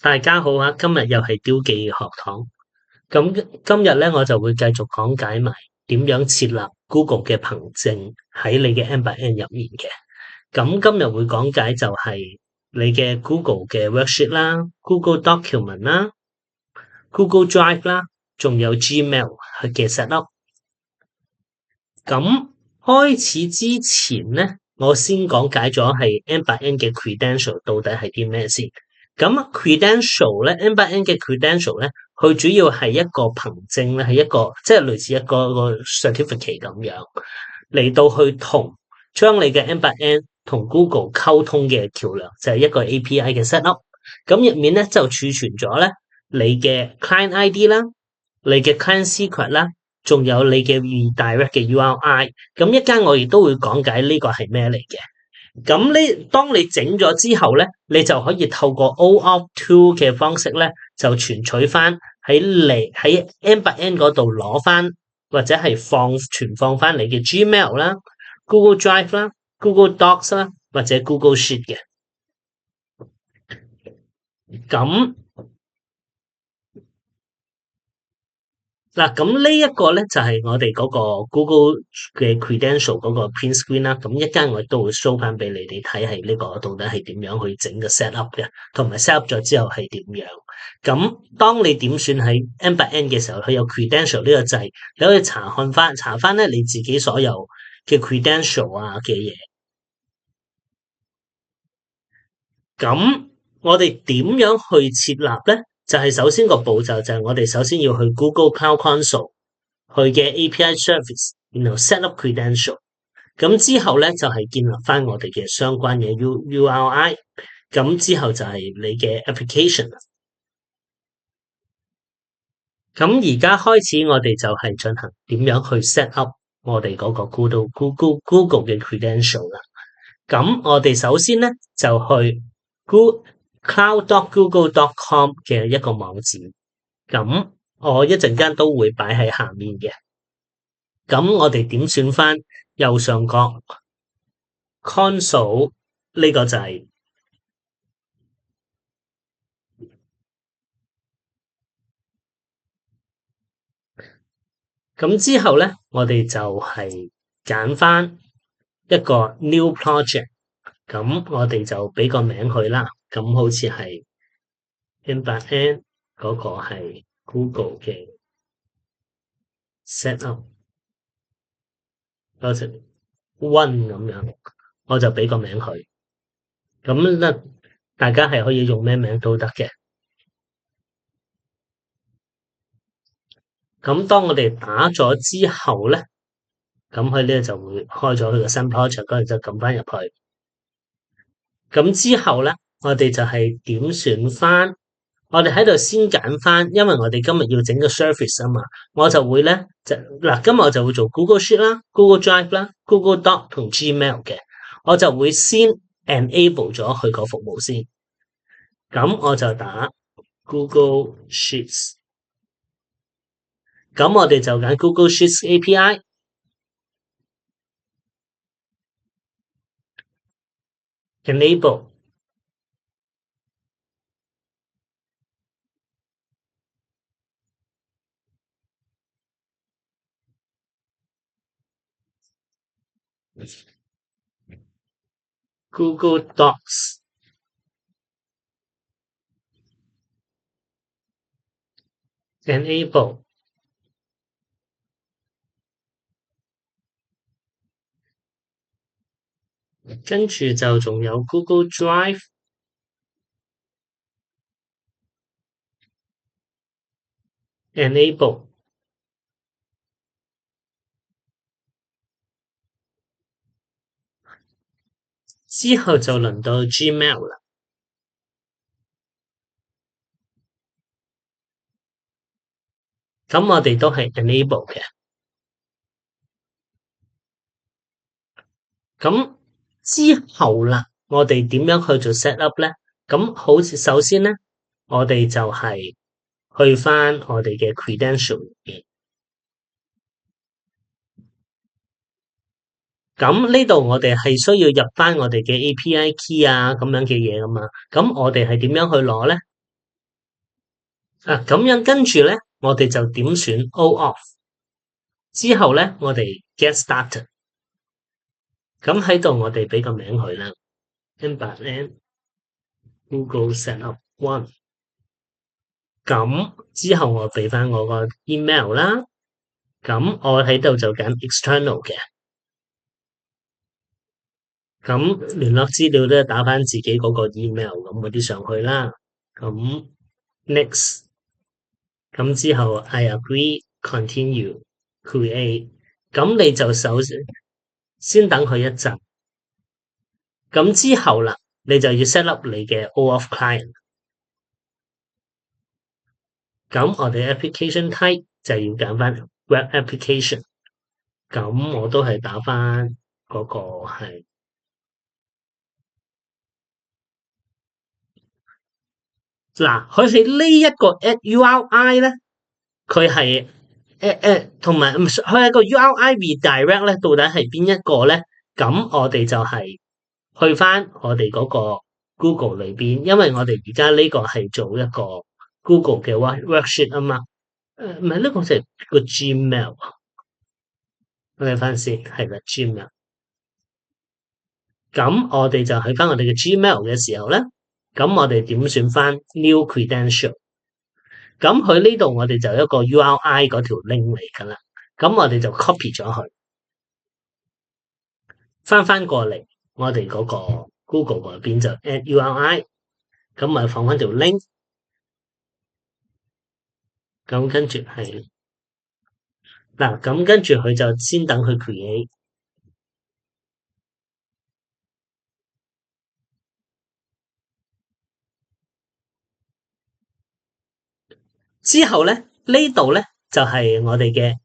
大家好啊！今日又係標記學堂，咁今日咧我就會繼續講解埋點樣設立 Google 嘅憑證喺你嘅 N8N 入面嘅。咁今日會講解就係你嘅 Google 嘅 Worksheet 啦、Google Document 啦、Google Drive 啦，仲有 Gmail 嘅 setup。咁開始之前咧，我先講解咗係 N8N 嘅 credential 到底係啲咩先。咁 credential 咧，N8N 嘅 credential 咧，佢主要係一個憑證咧，係一個即係類似一個 certificate 咁樣嚟到去將你嘅 N8N 同 Google 溝通嘅橋梁，就係一個 API 嘅 setup。咁入面咧就儲存咗咧你嘅 client ID 啦，你嘅 client secret 啦。仲有你嘅 redirect 嘅 URI，咁一間我亦都會講解呢個係咩嚟嘅。咁當你整咗之後咧，你就可以透過 OAuth 2嘅方式咧，就存取翻喺 N8N 嗰度攞翻，或者係存放翻你嘅 Gmail 啦、Google Drive 啦、Google Docs 啦，或者 Google Sheet 嘅。咁嗱，咁呢一個咧就係我哋嗰個 Google 嘅 credential 嗰個 print screen 啦。咁一陣我都會 show 翻俾你哋睇，係呢個到底係點樣去整個 set up 嘅，同埋 set up 咗之後係點樣。咁當你點算喺 N8N 嘅時候，佢有 credential 呢個掣，你可以查翻咧你自己所有嘅 credential 啊嘅嘢。咁我哋點樣去設立咧？就係首先個步驟就係我哋首先要去 Google Cloud Console 佢嘅 API service，然後 set up credential。咁之後咧就係建立翻我哋嘅相關嘅 URI。咁之後就係你嘅 application。咁而家開始我哋就係進行點樣去 set up 我哋嗰個 Google 嘅 credential 啦。咁我哋首先咧就去 cloud.google.com 嘅一個網址。咁我一陣間都會擺喺下面嘅。咁我哋點選翻右上角 console 呢個掣。咁之後咧，我哋就係揀翻一個 new project。咁我哋就俾個名佢啦。咁好似係 N8N 嗰個係 Google 嘅 set up，多謝 one 咁樣，我就俾個名佢。咁咧，大家係可以用咩名都得嘅。咁當我哋打咗之後咧，咁佢咧就會開咗佢個新 project，嗰陣就撳翻入去。咁之後咧，我哋就係點選翻，我哋喺度先揀翻，因為我哋今日要整個 service 啊嘛，我就會咧今日我就會做 Google Sheet 啦、Google Drive 啦、Google Doc 同 Gmail 嘅，我就會先 enable 咗佢個服務先。咁我就打 Google Sheets，咁我哋就揀 Google Sheets API enable。Google Docs enable，跟住就仲有 Google Drive enable，之後就輪到 Gmail 啦。咁我哋都係 enable 嘅。咁之後啦，我哋點樣去做 set up 咧？咁好似首先咧，我哋就係去翻我哋嘅 credential 入邊。咁呢度我哋係需要入翻我哋嘅 API key 啊咁樣嘅嘢噶嘛。咁我哋係點樣去攞咧？咁樣跟住咧，我哋就點選 all off，之後咧我哋 get started，咁喺度我哋俾個名佢啦，N8N Google Setup One，咁之後我俾翻我個 email 啦，咁我喺度就揀 external 嘅，咁聯絡資料都打翻自己嗰個 email 咁嗰啲上去啦，咁 next。咁之後，I agree, continue, create。咁你就首先等佢一陣。咁之後啦，你就要 set up 你嘅 OAuth client。咁我哋 application type 就要揀翻 web application。咁我都係打翻嗰個係嗱，佢係呢一個 at URI 咧，佢係同埋佢係個 URI redirect 咧，到底係邊一個咧？咁我哋就係去翻我哋嗰個 Google 裏邊，因為我哋而家呢個係做一個 Google 嘅 worksheet 啊嘛。唔係呢個就係個 Gmail。我睇翻先，係啦 Gmail。咁我哋就去翻我哋嘅 Gmail 嘅時候咧，咁我哋點選翻 New Credential。咁佢呢度我哋就有一個 URI 嗰條 link 嚟㗎啦。咁我哋就 copy 咗佢，翻過嚟我哋嗰個 Google 嗰邊就 add URI，咁咪放翻條 link。咁跟住係嗱，咁跟住佢就先等佢 create。之後咧，呢度咧就係我哋嘅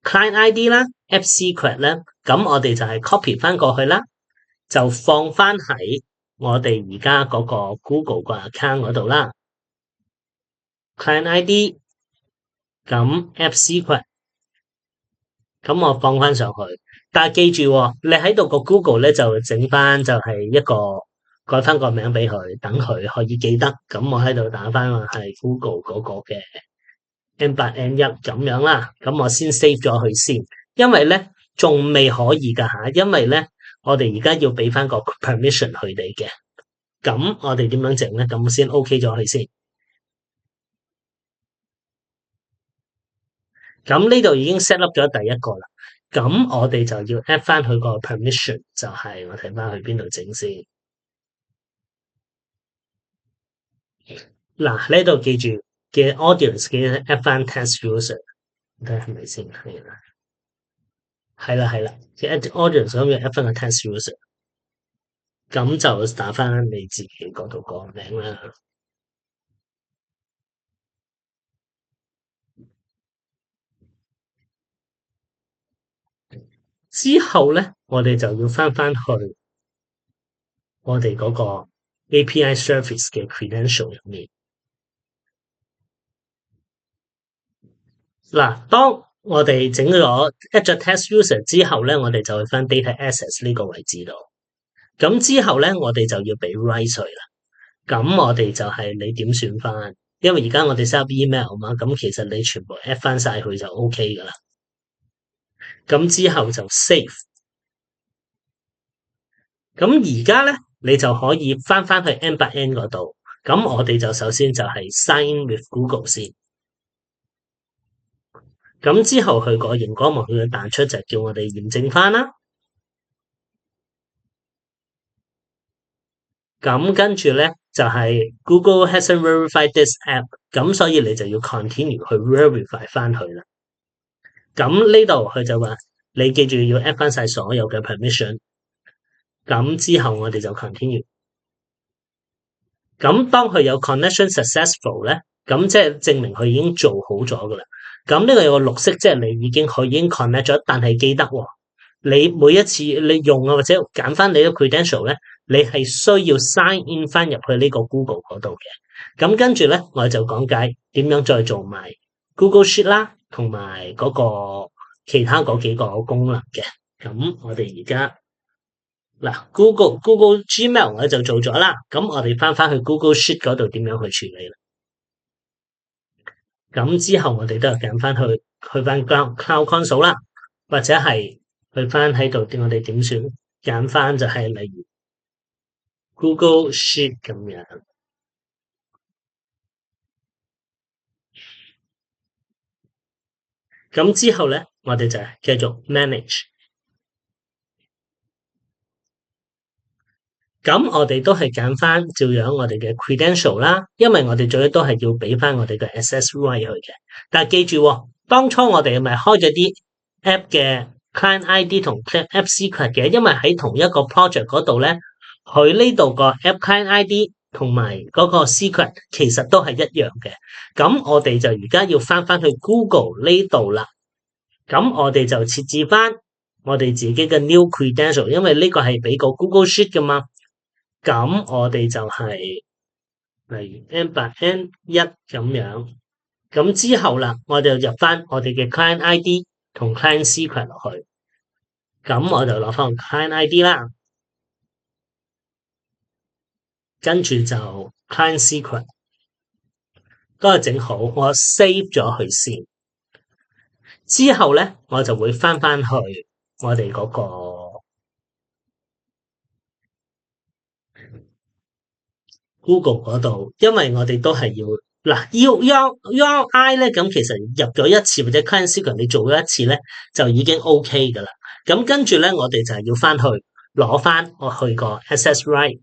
client ID 啦，app secret 啦，咁我哋就係 copy 翻過去啦，就放翻喺我哋而家嗰個 Google 個 account 嗰度啦。client ID，咁 app secret，咁我放翻上去。但係記住喎，你喺度個 Google 咧就整翻就係一個改翻個名俾佢，等佢可以記得。咁我喺度打翻話係 Google 嗰個嘅 N8N1咁樣啦。咁我先 save 咗佢先，因為咧仲未可以㗎吓，因為咧我哋而家要俾翻個 permission 佢哋嘅。咁我哋點樣整咧？咁先 OK 咗佢先。咁呢度已經 set up 咗第一個啦。咁我哋就要 add 翻佢個 permission，就係我睇翻去邊度整先。嗱，呢度記住嘅 audience 嘅 add 翻 test user，睇下係咪先？係啦，係啦，嘅 add audience 咁要 add 翻個 test user，咁就打翻你自己嗰度個名啦。之後咧，我哋就要翻去我哋嗰個 API service 嘅 credential 入面。嗱，當我哋整咗 add 咗 test user 之後咧，我哋就去翻 data access 呢個位置度。咁之後咧，我哋就要俾 right 佢啦。咁我哋就係你點選翻？因為而家我哋 set up email 嘛，咁其實你全部 add 翻晒佢就 OK 噶啦。咁之後就 save。咁而家咧，你就可以翻去 N8N 嗰度。咁我哋就首先就係 sign in with Google 先。咁之後佢個熒光幕佢嘅彈出就叫我哋驗證翻啦。咁跟住咧就係 Google hasn't verified this app，咁所以你就要 continue 去 verify 翻佢啦。咁呢度佢就話你記住要 add 翻晒所有嘅 permission。咁之後我哋就 continue。咁當佢有 connection successful 咧，咁即係證明佢已經做好咗噶啦。咁呢個有個綠色，即係佢已經 connect 咗，但係記得喎，你每一次你用啊或者揀翻你嘅 credential 咧，你係需要 sign in 翻入去呢個 Google 嗰度嘅。咁跟住咧，我就講解點樣再做埋 Google Sheet 啦，同埋嗰個其他嗰幾個功能嘅。咁我哋而家嗱 Google Gmail 我就做咗啦。咁我哋翻去 Google Sheet 嗰度點樣去處理啦？咁之後我哋都係揀翻去翻 Cloud Console 啦，或者係去翻喺度，我哋點選揀翻就係例如 Google Sheet 咁樣。咁之後咧，我哋就繼續 manage。咁我哋都係揀翻照樣我哋嘅 credential 啦，因為我哋最多都係要俾翻我哋嘅 access right 去嘅。但係記住喎，當初我哋咪開咗啲 app 嘅 client ID 同 app secret 嘅，因為喺同一個 project 嗰度咧，佢呢度個 app client ID 同埋嗰個 secret 其實都係一樣嘅。咁我哋就而家要翻去 Google 呢度啦。咁我哋就設置翻我哋自己嘅 new credential，因為呢個係俾個 Google Sheet 噶嘛。咁我哋就係例如 N8N 一咁樣，咁之後啦，我就入翻我哋嘅 client ID 同 client secret 落去，咁我就攞翻個 client ID 啦，跟住就 client secret 都係整好，我 save 咗佢先，之後咧我就會翻去我哋嗰個 Google 嗰度，因為我哋都係要嗱 URI 咧，咁其實入咗一次或者 client secret 你做咗一次咧，就已經 OK 噶啦。咁跟住咧，我哋就係要翻去攞翻我去個 access right，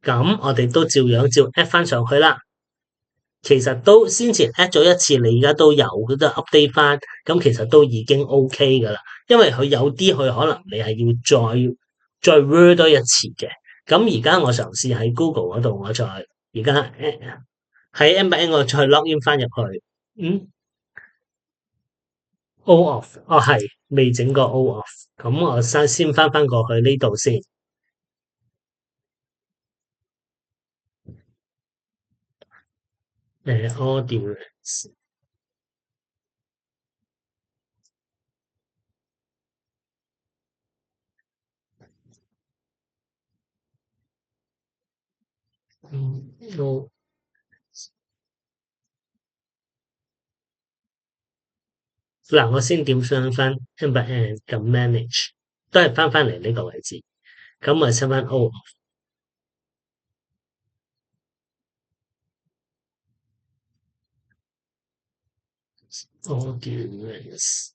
咁我哋都照樣照 add 翻上去啦。其實都先前 add 咗一次，你而家都有都 update 翻，咁其實都已經 OK 噶啦。因為佢有啲佢可能你係要再 word 多一次嘅。咁而家我嘗試喺 Google 嗰度，我再而家喺 M8N 我再 login 翻入去，OAuth 哦係未整過 OAuth，咁我先翻過去呢度先。Audience 嗱，我先點上翻 M8N 咁 manage，都係翻嚟呢個位置，咁我收翻 Audience，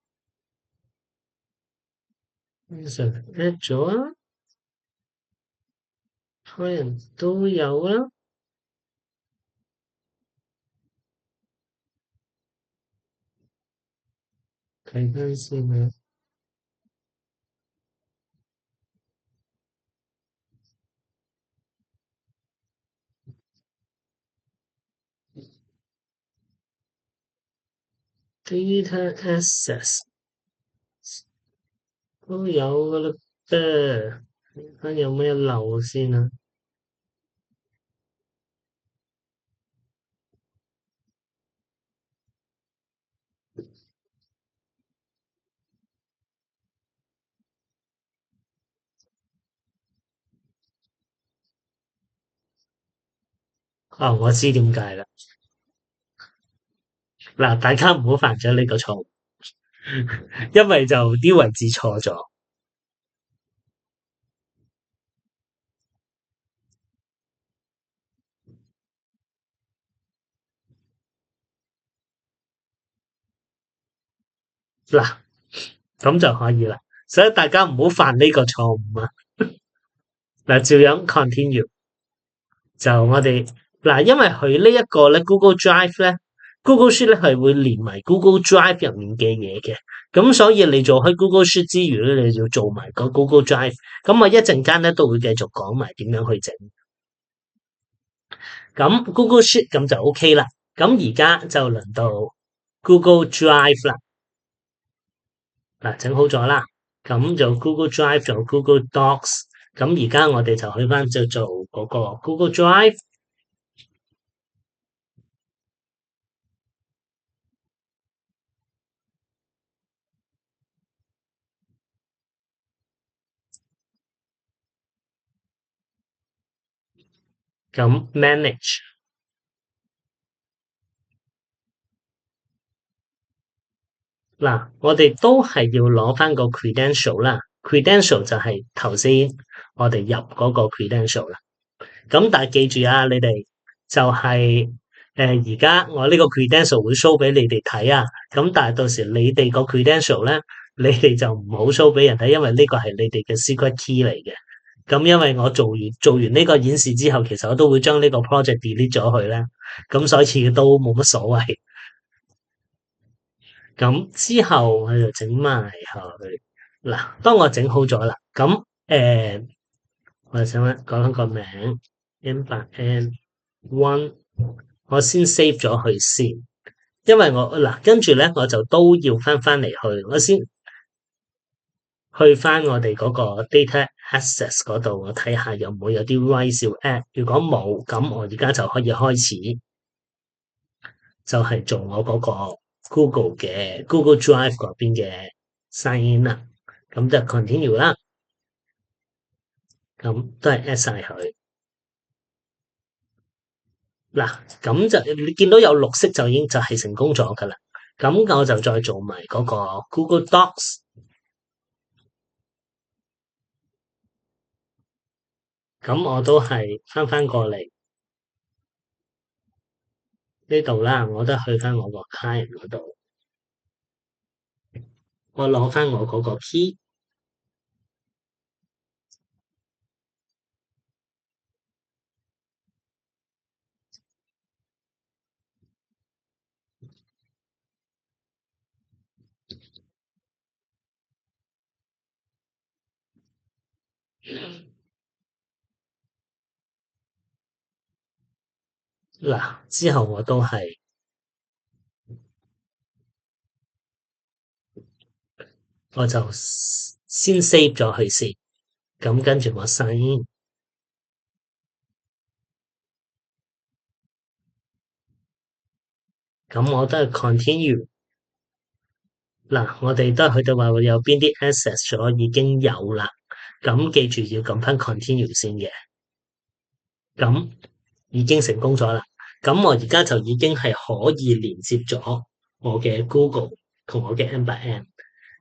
就 add 咗啊，可能都有啦，睇翻先啊。Data access 都有噶啦噃，睇下有咩漏先啊？哦，我知點解啦。嗱，大家唔好犯咗呢個錯誤，因為就啲位置錯咗。嗱，咁就可以啦。所以大家唔好犯呢個錯誤啊。嗱，照樣 continue 就我哋嗱，因為佢呢一個咧 Google Drive 咧，Google Sheet 咧係會連埋 Google Drive 入面嘅嘢嘅，咁所以你做開 Google Sheet 之餘咧，你就要做埋個 Google Drive。咁我一陣間咧都會繼續講埋點樣去整。咁 Google Sheet 咁就 OK 啦。咁而家就輪到 Google Drive 啦。嗱，整好咗啦。咁就 Google Drive 就 Google Docs。咁而家我哋就去翻就做嗰個 Google Drive。咁 manage 嗱，我哋都係要攞翻個 credential 啦，credential 就係頭先我哋入嗰個 credential 啦。咁但係記住啊，你哋就係而家我呢個 credential 會 show 俾你哋睇啊。咁但係到時你哋個 credential 咧，你哋就唔好 show 俾人睇，因為呢個係你哋嘅 secret key 嚟嘅。咁因為我做完呢個演示之後，其實我都會將呢個 project delete 咗佢咧。咁所以都冇乜所謂。咁之後我就整埋佢。嗱，當我整好咗啦，咁我就想講翻個名 M8N1，我先 save 咗佢先，因為我嗱跟住咧我就都要翻嚟去，我先去翻我哋嗰個 data access 嗰度，我睇下有冇啲 rights 要 add，如果冇，咁我而家就可以開始就係做我嗰個 Google Drive 嗰邊嘅 sign in 啦，咁就 continue 啦，咁都係 add 晒佢。嗱，咁就你見到有綠色就已經就係成功咗噶啦。咁我就再做埋嗰個 Google Docs，咁我都係翻過嚟呢度啦，我都去翻我個 client 嗰度，我攞翻我嗰個 key。嗱，之後我都係我就先 save 咗佢先，咁跟住我 sign in，咁我都係 continue。嗱，我哋都係去到話會有邊啲 access 咗已經有啦，咁記住要撳翻 continue 先嘅。咁已經成功咗啦。咁我而家就已經係可以連接咗我嘅 Google 同我嘅 M8N。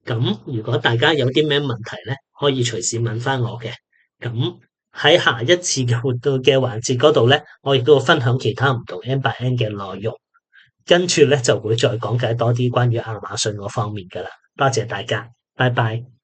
咁如果大家有啲咩問題咧，可以隨時問翻我嘅。咁喺下一次嘅活動嘅環節嗰度咧，我亦都會分享其他唔同 M8N 嘅內容。跟住咧就會再講解多啲關於亞馬遜嗰方面噶啦。多謝大家，拜拜。